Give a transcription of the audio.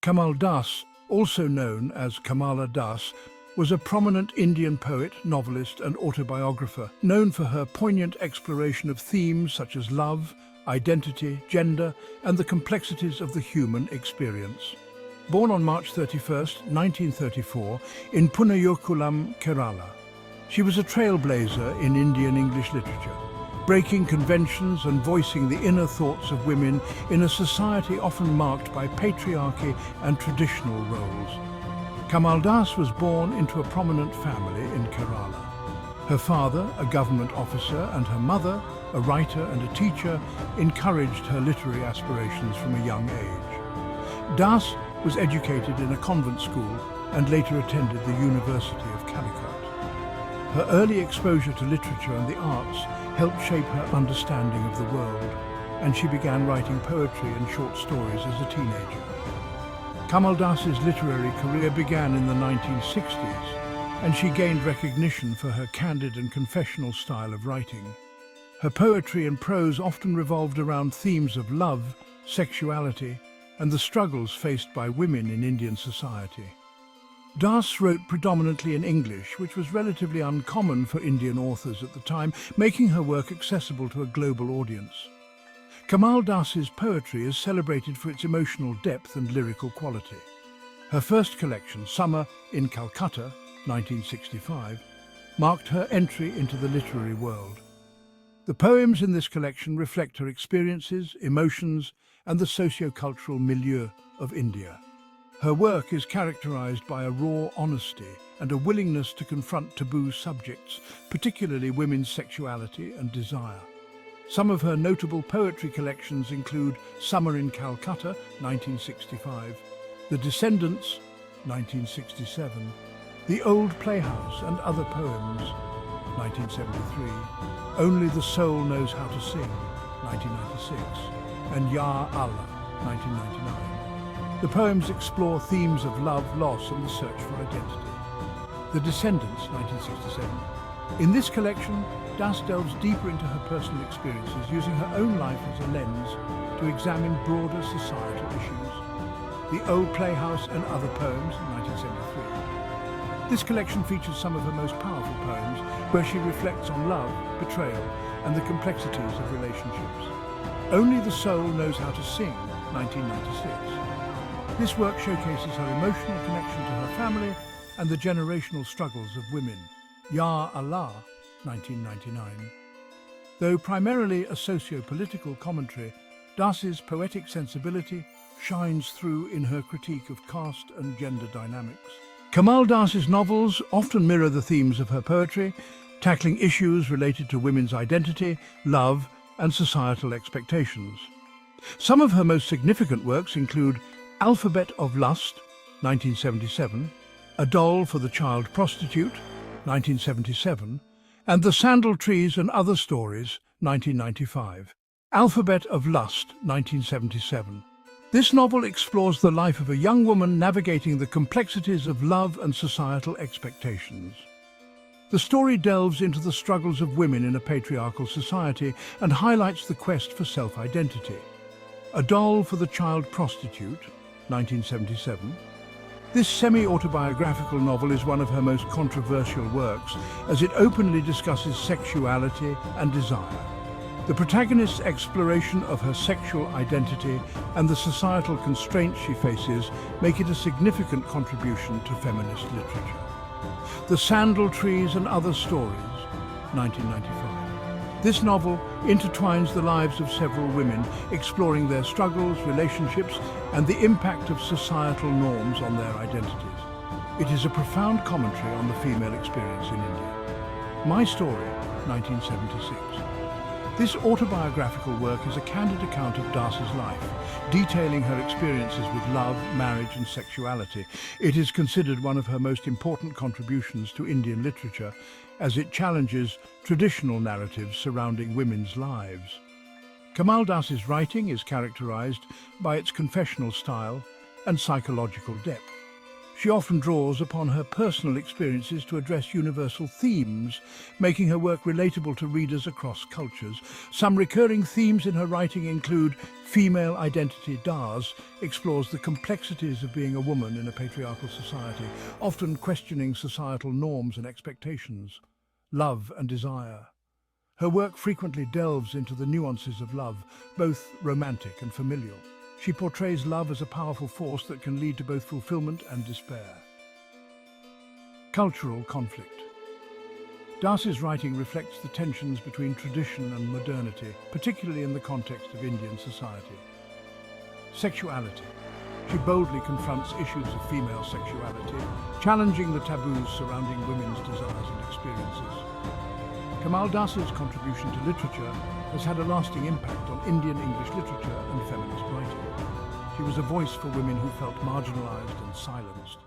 Kamal Das, also known as Kamala Das, was a prominent Indian poet, novelist and autobiographer, known for her poignant exploration of themes such as love, identity, gender and the complexities of the human experience. Born on March 31, 1934, in Punayokulam, Kerala, she was a trailblazer in Indian English literature, breaking conventions and voicing the inner thoughts of women in a society often marked by patriarchy and traditional roles. Kamal Das was born into a prominent family in Kerala. Her father, a government officer, and her mother, a writer and a teacher, encouraged her literary aspirations from a young age. Das was educated in a convent school and later attended the University of Calicut. Her early exposure to literature and the arts helped shape her understanding of the world, and she began writing poetry and short stories as a teenager. Kamal Das's literary career began in the 1960s, and she gained recognition for her candid and confessional style of writing. Her poetry and prose often revolved around themes of love, sexuality, and the struggles faced by women in Indian society. Das wrote predominantly in English, which was relatively uncommon for Indian authors at the time, making her work accessible to a global audience. Kamal Das's poetry is celebrated for its emotional depth and lyrical quality. Her first collection, Summer in Calcutta, 1965, marked her entry into the literary world. The poems in this collection reflect her experiences, emotions, and the socio-cultural milieu of India. Her work is characterized by a raw honesty and a willingness to confront taboo subjects, particularly women's sexuality and desire. Some of her notable poetry collections include Summer in Calcutta, 1965, The Descendants, 1967, The Old Playhouse and Other Poems, 1973, Only the Soul Knows How to Sing, 1996, and Ya Allah, 1999. The poems explore themes of love, loss and the search for identity. The Descendants, 1967. In this collection, Das delves deeper into her personal experiences, using her own life as a lens to examine broader societal issues. The Old Playhouse and Other Poems, 1973. This collection features some of her most powerful poems, where she reflects on love, betrayal, and the complexities of relationships. Only the Soul Knows How to Sing, 1996. This work showcases her emotional connection to her family and the generational struggles of women. Ya Allah, 1999. Though primarily a socio-political commentary, Das's poetic sensibility shines through in her critique of caste and gender dynamics. Kamal Das's novels often mirror the themes of her poetry, tackling issues related to women's identity, love, and societal expectations. Some of her most significant works include Alphabet of Lust, 1977, A Doll for the Child Prostitute, 1977, and The Sandal Trees and Other Stories, 1995. Alphabet of Lust, 1977. This novel explores the life of a young woman navigating the complexities of love and societal expectations. The story delves into the struggles of women in a patriarchal society and highlights the quest for self-identity. A Doll for the Child Prostitute, 1977. This semi-autobiographical novel is one of her most controversial works, as it openly discusses sexuality and desire. The protagonist's exploration of her sexual identity and the societal constraints she faces make it a significant contribution to feminist literature. The Sandal Trees and Other Stories, 1995. This novel intertwines the lives of several women, exploring their struggles, relationships, and the impact of societal norms on their identities. It is a profound commentary on the female experience in India. My Story, 1976. This autobiographical work is a candid account of Das's life, detailing her experiences with love, marriage and sexuality. It is considered one of her most important contributions to Indian literature, as it challenges traditional narratives surrounding women's lives. Kamal Das's writing is characterized by its confessional style and psychological depth. She often draws upon her personal experiences to address universal themes, making her work relatable to readers across cultures. Some recurring themes in her writing include female identity. Dars explores the complexities of being a woman in a patriarchal society, often questioning societal norms and expectations. Love and desire. Her work frequently delves into the nuances of love, both romantic and familial. She portrays love as a powerful force that can lead to both fulfillment and despair. Cultural conflict. Darcy's writing reflects the tensions between tradition and modernity, particularly in the context of Indian society. Sexuality. She boldly confronts issues of female sexuality, challenging the taboos surrounding women's desires and experiences. Kamal Das's contribution to literature has had a lasting impact on Indian English literature and feminist writing. She was a voice for women who felt marginalized and silenced.